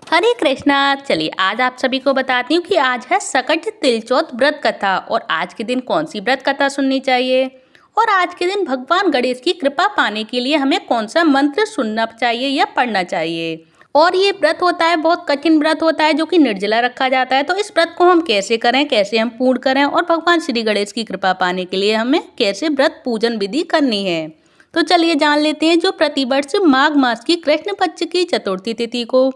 हरे कृष्णा। चलिए आज आप सभी को बताती हूँ कि आज है सकट तिलचौथ व्रत कथा और आज के दिन कौन सी व्रत कथा सुननी चाहिए और आज के दिन भगवान गणेश की कृपा पाने के लिए हमें कौन सा मंत्र सुनना चाहिए या पढ़ना चाहिए। और ये व्रत होता है, बहुत कठिन व्रत होता है जो कि निर्जला रखा जाता है। तो इस व्रत को हम कैसे करें, कैसे हम पूर्ण करें और भगवान श्री गणेश की कृपा पाने के लिए हमें कैसे व्रत पूजन विधि करनी है। तो चलिए जान लेते हैं। जो प्रतिवर्ष माघ मास की कृष्ण पक्ष की चतुर्थी तिथि को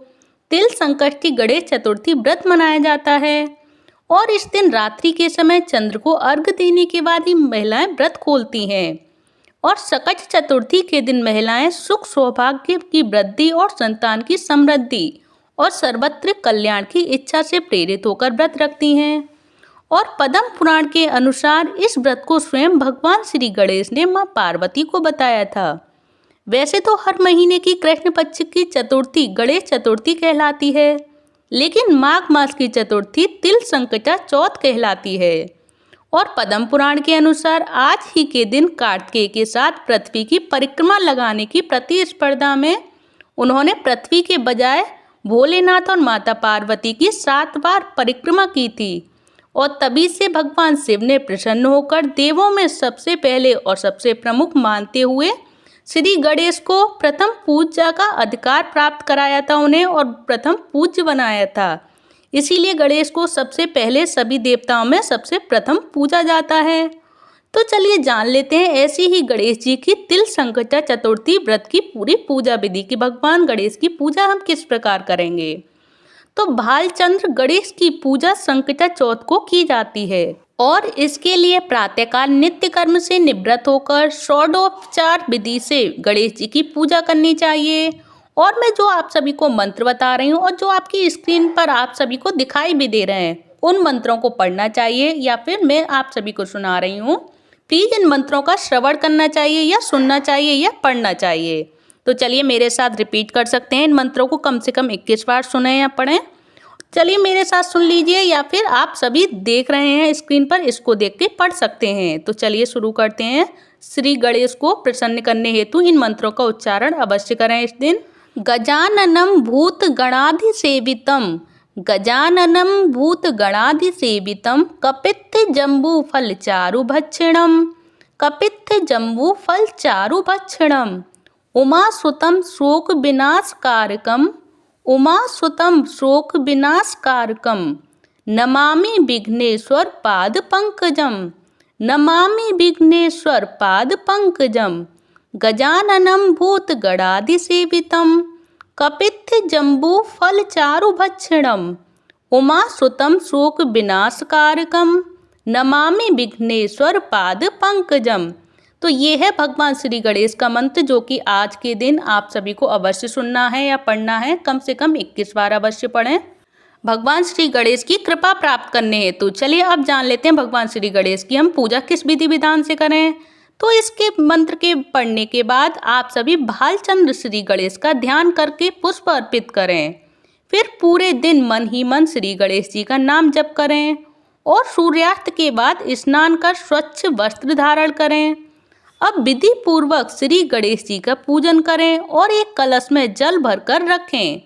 तिल संकष्टी गणेश चतुर्थी व्रत मनाया जाता है और इस दिन रात्रि के समय चंद्र को अर्घ्य देने के बाद ही महिलाएं व्रत खोलती हैं। और सकट चतुर्थी के दिन महिलाएं सुख सौभाग्य की वृद्धि और संतान की समृद्धि और सर्वत्र कल्याण की इच्छा से प्रेरित होकर व्रत रखती हैं। और पद्म पुराण के अनुसार इस व्रत को स्वयं भगवान श्री गणेश ने मां पार्वती को बताया था। वैसे तो हर महीने की कृष्ण पक्ष की चतुर्थी गणेश चतुर्थी कहलाती है, लेकिन माघ मास की चतुर्थी तिल संकटा चौथ कहलाती है। और पद्म पुराण के अनुसार आज ही के दिन कार्तिकेय के साथ पृथ्वी की परिक्रमा लगाने की प्रतिस्पर्धा में उन्होंने पृथ्वी के बजाय भोलेनाथ और माता पार्वती की 7 बार परिक्रमा की थी। और तभी से भगवान शिव ने प्रसन्न होकर देवों में सबसे पहले और सबसे प्रमुख मानते हुए श्री गणेश को प्रथम पूजा का अधिकार प्राप्त कराया था उन्हें और प्रथम पूज्य बनाया था। इसीलिए गणेश को सबसे पहले सभी देवताओं में सबसे प्रथम पूजा जाता है। तो चलिए जान लेते हैं ऐसी ही गणेश जी की तिल संकटा चतुर्थी व्रत की पूरी पूजा विधि की भगवान गणेश की पूजा हम किस प्रकार करेंगे। तो भालचंद्र गणेश की पूजा संकटा चौथ को की जाती है और इसके लिए प्रातःकाल नित्य कर्म से निवृत्त होकर षोडोपचार विधि से गणेश जी की पूजा करनी चाहिए। और मैं जो आप सभी को मंत्र बता रही हूँ और जो आपकी स्क्रीन पर आप सभी को दिखाई भी दे रहे हैं, उन मंत्रों को पढ़ना चाहिए या फिर मैं आप सभी को सुना रही हूँ। प्लीज इन मंत्रों का श्रवण करना चाहिए या सुनना चाहिए या पढ़ना चाहिए। तो चलिए मेरे साथ रिपीट कर सकते हैं। इन मंत्रों को कम से कम 21 बार सुने या पढ़ें। चलिए मेरे साथ सुन लीजिए या फिर आप सभी देख रहे हैं स्क्रीन पर, इसको देख के पढ़ सकते हैं। तो चलिए शुरू करते हैं। श्री गणेश को प्रसन्न करने हेतु इन मंत्रों का उच्चारण अवश्य करें इस दिन। गजाननम भूत गणाधिसेवितम, गजाननम भूत गणाधिसेवितम, कपित्थ जम्बू फल चारु भक्षणम, कपित्थ जम्बू फल चारु भक्षणम, उमासुतम शोक विनाशकारकम, उमासुतम शोक विनाशकारकम, नमामि विघ्नेश्वर पाद पंकजम, नमामि विघ्नेश्वर पाद पंकजम, गजाननम भूत गणाधिसेवितम, कपित्थ जम्बू फल चारु भक्षणम, उमासुतम शोक विनाशकारकम, नमामि विघ्नेश्वर पाद पंकजम। तो ये है भगवान श्री गणेश का मंत्र जो कि आज के दिन आप सभी को अवश्य सुनना है या पढ़ना है। कम से कम 21 बार अवश्य पढ़ें भगवान श्री गणेश की कृपा प्राप्त करने हेतु। चलिए अब जान लेते हैं भगवान श्री गणेश की हम पूजा किस विधि विधान से करें। तो इसके मंत्र के पढ़ने के बाद आप सभी भालचंद्र श्री गणेश का ध्यान करके पुष्प अर्पित करें। फिर पूरे दिन मन ही मन श्री गणेश जी का नाम जप करें और सूर्यास्त के बाद स्नान कर स्वच्छ वस्त्र धारण करें। अब विधि पूर्वक श्री गणेश जी का पूजन करें और एक कलश में जल भरकर रखें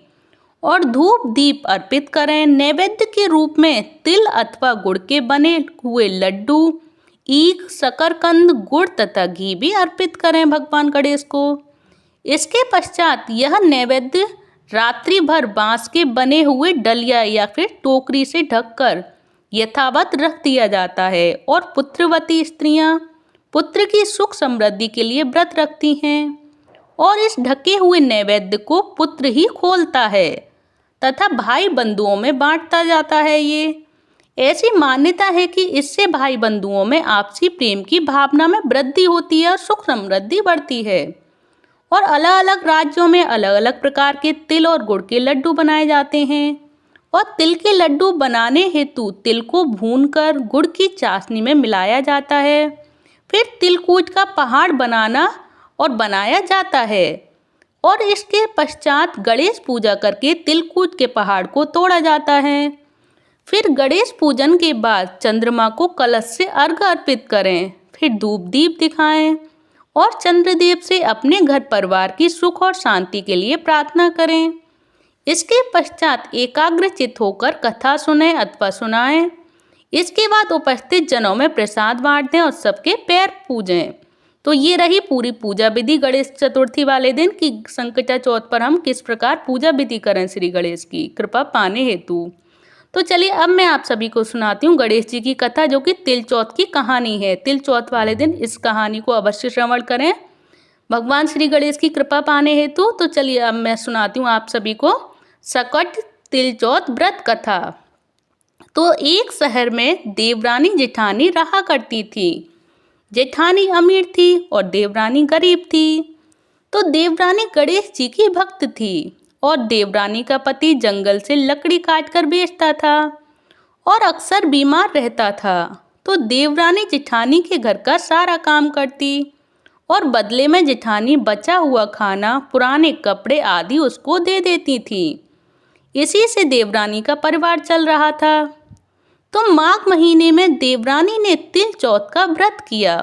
और धूप दीप अर्पित करें। नैवेद्य के रूप में तिल अथवा गुड़ के बने हुए लड्डू, ईख, शकरकंद, गुड़ तथा घी भी अर्पित करें भगवान गणेश को। इसके पश्चात यह नैवेद्य रात्रि भर बांस के बने हुए डलिया या फिर टोकरी से ढककर यथावत रख दिया जाता है। और पुत्रवती स्त्रियां पुत्र की सुख समृद्धि के लिए व्रत रखती हैं और इस ढके हुए नैवेद्य को पुत्र ही खोलता है तथा भाई बंधुओं में बांटता जाता है। ये ऐसी मान्यता है कि इससे भाई बंधुओं में आपसी प्रेम की भावना में वृद्धि होती है और सुख समृद्धि बढ़ती है। और अलग अलग राज्यों में अलग अलग प्रकार के तिल और गुड़ के लड्डू बनाए जाते हैं और तिल के लड्डू बनाने हेतु तिल को भूनकर गुड़ की चाशनी में मिलाया जाता है। फिर तिलकूट का पहाड़ बनाया जाता है और इसके पश्चात गणेश पूजा करके तिलकूट के पहाड़ को तोड़ा जाता है। फिर गणेश पूजन के बाद चंद्रमा को कलश से अर्घ्य अर्पित करें। फिर धूप दीप दिखाएं और चंद्रदेव से अपने घर परिवार की सुख और शांति के लिए प्रार्थना करें। इसके पश्चात एकाग्रचित्त होकर कथा सुने अथवा सुनाएं। इसके बाद उपस्थित जनों में प्रसाद बांट दें और सबके पैर पूजें। तो ये रही पूरी पूजा विधि गणेश चतुर्थी वाले दिन की। संकटा चौथ पर हम किस प्रकार पूजा विधि करें श्री गणेश की कृपा पाने हेतु। तो चलिए अब मैं आप सभी को सुनाती हूँ गणेश जी की कथा, जो कि तिल चौथ की कहानी है। तिल चौथ वाले दिन इस कहानी को अवश्य श्रवण करें भगवान श्री गणेश की कृपा पाने हेतु। तो चलिए अब मैं सुनाती हूँ आप सभी को सकट तिल चौथ व्रत कथा। तो एक शहर में देवरानी जेठानी रहा करती थी। जेठानी अमीर थी और देवरानी गरीब थी। तो देवरानी गणेश जी की भक्त थी और देवरानी का पति जंगल से लकड़ी काटकर बेचता था और अक्सर बीमार रहता था। तो देवरानी जेठानी के घर का सारा काम करती और बदले में जेठानी बचा हुआ खाना, पुराने कपड़े आदि उसको दे देती थी। इसी से देवरानी का परिवार चल रहा था। तो माघ महीने में देवरानी ने तिल चौथ का व्रत किया।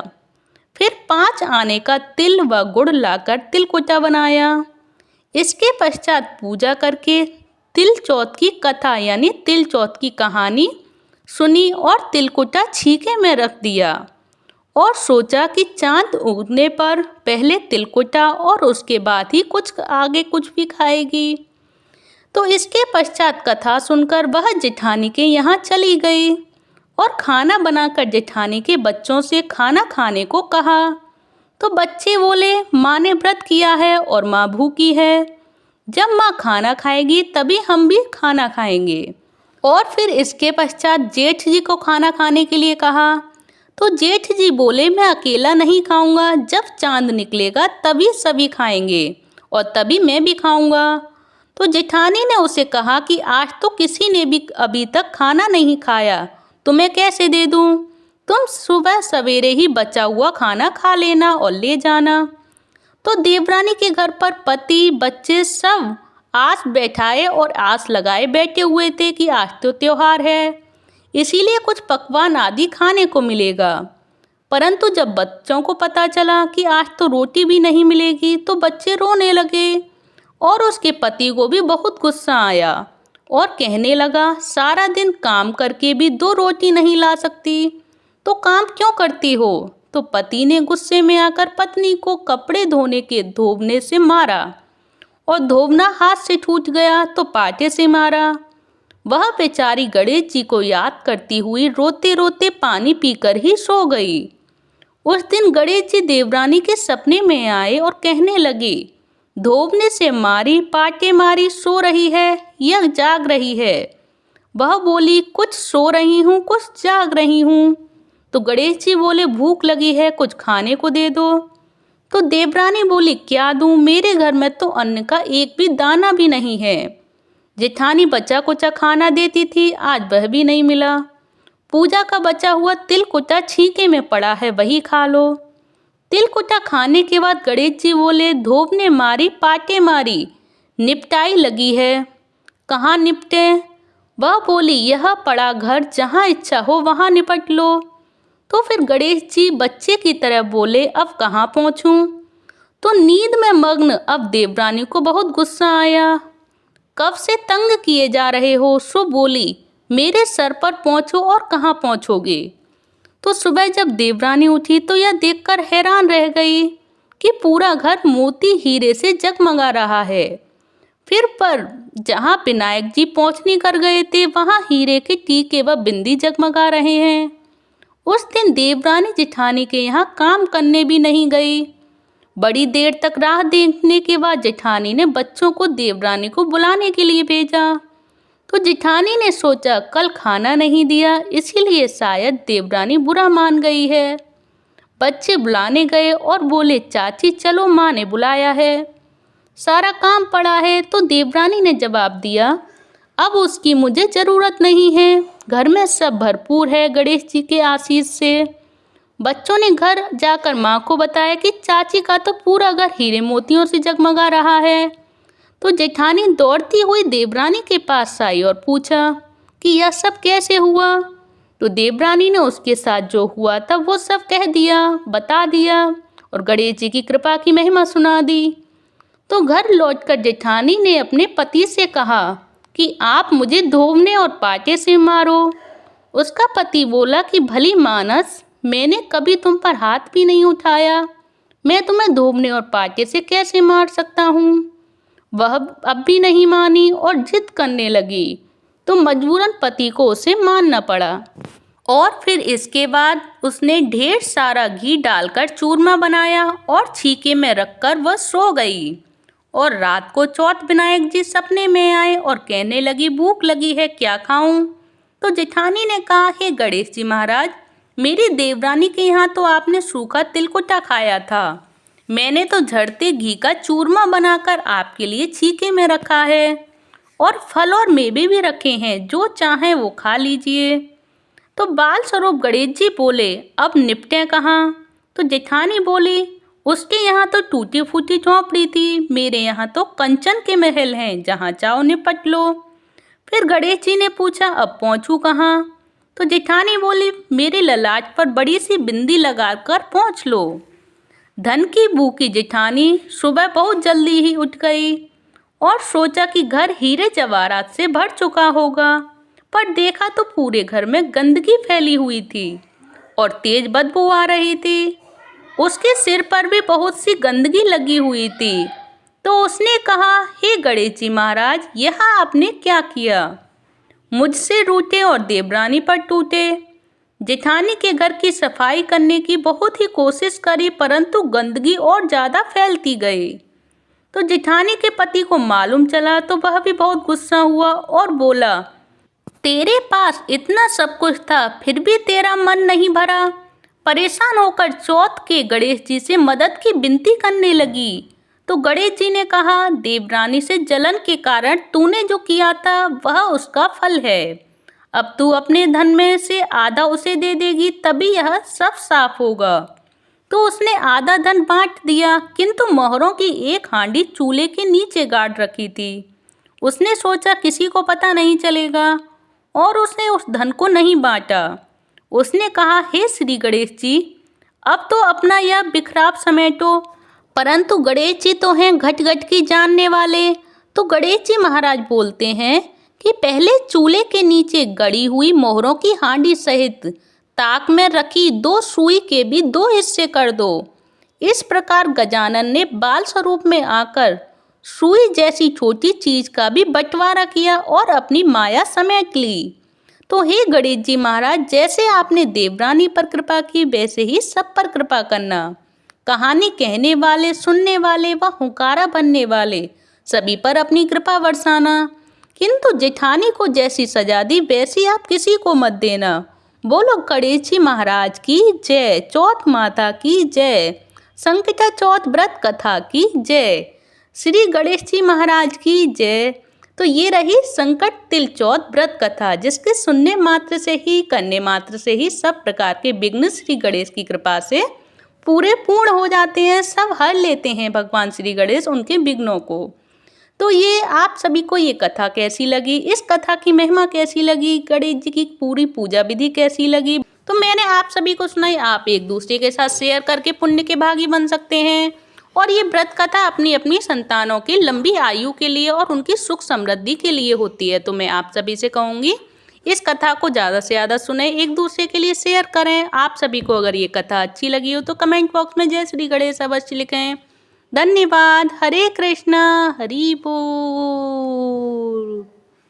फिर 5 आने का तिल व गुड़ लाकर तिलकुटा बनाया। इसके पश्चात पूजा करके तिल चौथ की कथा यानी तिल चौथ की कहानी सुनी और तिलकुटा छीके में रख दिया और सोचा कि चांद उगने पर पहले तिलकुटा और उसके बाद ही कुछ आगे कुछ भी खाएगी। तो इसके पश्चात कथा सुनकर वह जेठानी के यहाँ चली गई और खाना बनाकर जेठानी के बच्चों से खाना खाने को कहा। तो बच्चे बोले, माँ ने व्रत किया है और माँ भूखी है। जब माँ खाना खाएगी तभी हम भी खाना खाएंगे। और फिर इसके पश्चात जेठ जी को खाना खाने के लिए कहा। तो जेठ जी बोले, मैं अकेला नहीं खाऊंगा, जब चांद निकलेगा तभी सभी खाएंगे और तभी मैं भी खाऊंगा। तो जेठानी ने उसे कहा कि आज तो किसी ने भी अभी तक खाना नहीं खाया, तुम्हें कैसे दे दूं? तुम सुबह सवेरे ही बचा हुआ खाना खा लेना और ले जाना। तो देवरानी के घर पर पति बच्चे सब आस बैठाए और आस लगाए बैठे हुए थे कि आज तो त्योहार है, इसीलिए कुछ पकवान आदि खाने को मिलेगा। परंतु जब बच्चों को पता चला कि आज तो रोटी भी नहीं मिलेगी तो बच्चे रोने लगे और उसके पति को भी बहुत गुस्सा आया और कहने लगा, सारा दिन काम करके भी 2 रोटी नहीं ला सकती तो काम क्यों करती हो? तो पति ने गुस्से में आकर पत्नी को कपड़े धोने के धोबने से मारा और धोबना हाथ से छूट गया तो पाटे से मारा। वह बेचारी गणेश जी को याद करती हुई रोते रोते पानी पीकर ही सो गई। उस दिन गणेश जी देवरानी के सपने में आए और कहने लगे, धोबने से मारी, पाटे मारी, सो रही है या जाग रही है? वह बोली, कुछ सो रही हूँ, कुछ जाग रही हूँ। तो गणेश जी बोले, भूख लगी है, कुछ खाने को दे दो। तो देवरानी बोली, क्या दूँ? मेरे घर में तो अन्न का एक भी दाना भी नहीं है। जेठानी बचा कुचा खाना देती थी, आज वह भी नहीं मिला। पूजा का बचा हुआ तिलकुटा छीके में पड़ा है, वही खा लो। तिलकुटा खाने के बाद गणेश जी बोले, धोबने मारी, पाटे मारी, निपटाई लगी है, कहाँ निपटे? वह बोली, यह पड़ा घर, जहाँ इच्छा हो वहाँ निपट लो। तो फिर गणेश जी बच्चे की तरह बोले, अब कहाँ पहुँचूँ? तो नींद में मग्न अब देवरानी को बहुत गुस्सा आया। कब से तंग किए जा रहे हो? सो बोली, मेरे सर पर पहुँचो और कहाँ पहुँचोगे? तो सुबह जब देवरानी उठी तो यह देखकर हैरान रह गई कि पूरा घर मोती हीरे से जगमगा रहा है। फिर पर जहाँ विनायक जी पहुँचनी कर गए थे वहाँ हीरे के टीके व बिंदी जगमगा रहे हैं। उस दिन देवरानी जेठानी के यहाँ काम करने भी नहीं गई। बड़ी देर तक राह देखने के बाद जेठानी ने बच्चों को देवरानी को बुलाने के लिए भेजा। तो जेठानी ने सोचा, कल खाना नहीं दिया इसीलिए शायद देवरानी बुरा मान गई है। बच्चे बुलाने गए और बोले, चाची चलो, माँ ने बुलाया है, सारा काम पड़ा है। तो देवरानी ने जवाब दिया, अब उसकी मुझे ज़रूरत नहीं है, घर में सब भरपूर है गणेश जी के आशीष से। बच्चों ने घर जाकर माँ को बताया कि चाची का तो पूरा घर हीरे मोतियों से जगमगा रहा है। तो जेठानी दौड़ती हुई देवरानी के पास आई और पूछा कि यह सब कैसे हुआ? तो देवरानी ने उसके साथ जो हुआ था वो सब कह दिया, बता दिया और गणेश जी की कृपा की महिमा सुना दी। तो घर लौटकर जेठानी ने अपने पति से कहा कि आप मुझे धोबने और पाटे से मारो। उसका पति बोला कि भली मानस, मैंने कभी तुम पर हाथ भी नहीं उठाया, मैं तुम्हें धोबने और पाटे से कैसे मार सकता हूँ। वह अब भी नहीं मानी और जिद करने लगी, तो मजबूरन पति को उसे मानना पड़ा। और फिर इसके बाद उसने ढेर सारा घी डालकर चूरमा बनाया और छीके में रखकर वह सो गई। और रात को चौथ विनायक जी सपने में आए और कहने लगी, भूख लगी है, क्या खाऊं। तो जेठानी ने कहा, हे गणेश जी महाराज, मेरी देवरानी के यहाँ तो आपने सूखा तिलकुटा खाया था, मैंने तो झड़ते घी का चूरमा बनाकर आपके लिए छीके में रखा है और फल और मेवे भी रखे हैं, जो चाहें वो खा लीजिए। तो बाल स्वरूप गणेश जी बोले, अब निपटें कहाँ। तो जेठानी बोली, उसके यहाँ तो टूटी फूटी झोंपड़ी थी, मेरे यहाँ तो कंचन के महल हैं, जहाँ चाहो निपट लो। फिर गणेश जी ने पूछा, अब पहुँचूँ कहाँ। तो जेठानी बोली, मेरे ललाट पर बड़ी सी बिंदी लगाकर पहुँच लो। धन की भूखी जेठानी सुबह बहुत जल्दी ही उठ गई और सोचा कि घर हीरे जवाहरात से भर चुका होगा, पर देखा तो पूरे घर में गंदगी फैली हुई थी और तेज बदबू आ रही थी। उसके सिर पर भी बहुत सी गंदगी लगी हुई थी। तो उसने कहा, हे गणेश जी महाराज, यह आपने क्या किया। मुझसे रूठे और देवरानी पर टूटे। जेठानी के घर की सफाई करने की बहुत ही कोशिश करी, परंतु गंदगी और ज़्यादा फैलती गई। तो जेठानी के पति को मालूम चला तो वह भी बहुत गुस्सा हुआ और बोला, तेरे पास इतना सब कुछ था, फिर भी तेरा मन नहीं भरा। परेशान होकर चौथ के गणेश जी से मदद की विनती करने लगी। तो गणेश जी ने कहा, देवरानी से जलन के कारण तूने जो किया था वह उसका फल है। अब तू अपने धन में से आधा उसे दे देगी, तभी यह सब साफ होगा। तो उसने आधा धन बांट दिया, किंतु मोहरों की एक हांडी चूल्हे के नीचे गाड़ रखी थी। उसने सोचा किसी को पता नहीं चलेगा और उसने उस धन को नहीं बांटा। उसने कहा, हे श्री गणेश जी, अब तो अपना यह बिखराव समेटो। परंतु गणेश जी तो हैं घट घट की जानने वाले। तो गणेश जी महाराज बोलते हैं कि पहले चूल्हे के नीचे गड़ी हुई मोहरों की हांडी सहित ताक में रखी 2 सुई के भी 2 हिस्से कर दो। इस प्रकार गजानन ने बाल स्वरूप में आकर सुई जैसी छोटी चीज का भी बंटवारा किया और अपनी माया समेट ली। तो हे गणेश जी महाराज, जैसे आपने देवरानी पर कृपा की, वैसे ही सब पर कृपा करना। कहानी कहने वाले, सुनने वाले व हुंकारा बनने वाले सभी पर अपनी कृपा बरसाना। किंतु जेठानी को जैसी सजा दी वैसी आप किसी को मत देना। बोलो गणेश जी महाराज की जय, चौथ माता की जय, संकटा चौथ व्रत कथा की जय, श्री गणेश जी महाराज की जय। तो ये रही संकट तिल चौथ व्रत कथा, जिसके सुनने मात्र से ही, करने मात्र से ही सब प्रकार के विघ्न श्री गणेश की कृपा से पूरे पूर्ण हो जाते हैं, सब हर लेते हैं भगवान श्री गणेश उनके विघ्नों को। तो ये आप सभी को ये कथा कैसी लगी, इस कथा की महिमा कैसी लगी, गणेश जी की पूरी पूजा विधि कैसी लगी, तो मैंने आप सभी को सुनाई। आप एक दूसरे के साथ शेयर करके पुण्य के भागी बन सकते हैं। और ये व्रत कथा अपनी अपनी संतानों की लंबी आयु के लिए और उनकी सुख समृद्धि के लिए होती है। तो मैं आप सभी से कहूँगी, इस कथा को ज़्यादा से ज़्यादा सुने, एक दूसरे के लिए शेयर करें। आप सभी को अगर ये कथा अच्छी लगी हो तो कमेंट बॉक्स में जय श्री गणेश अवश्य लिखें। धन्यवाद। हरे कृष्णा, हरि बोल।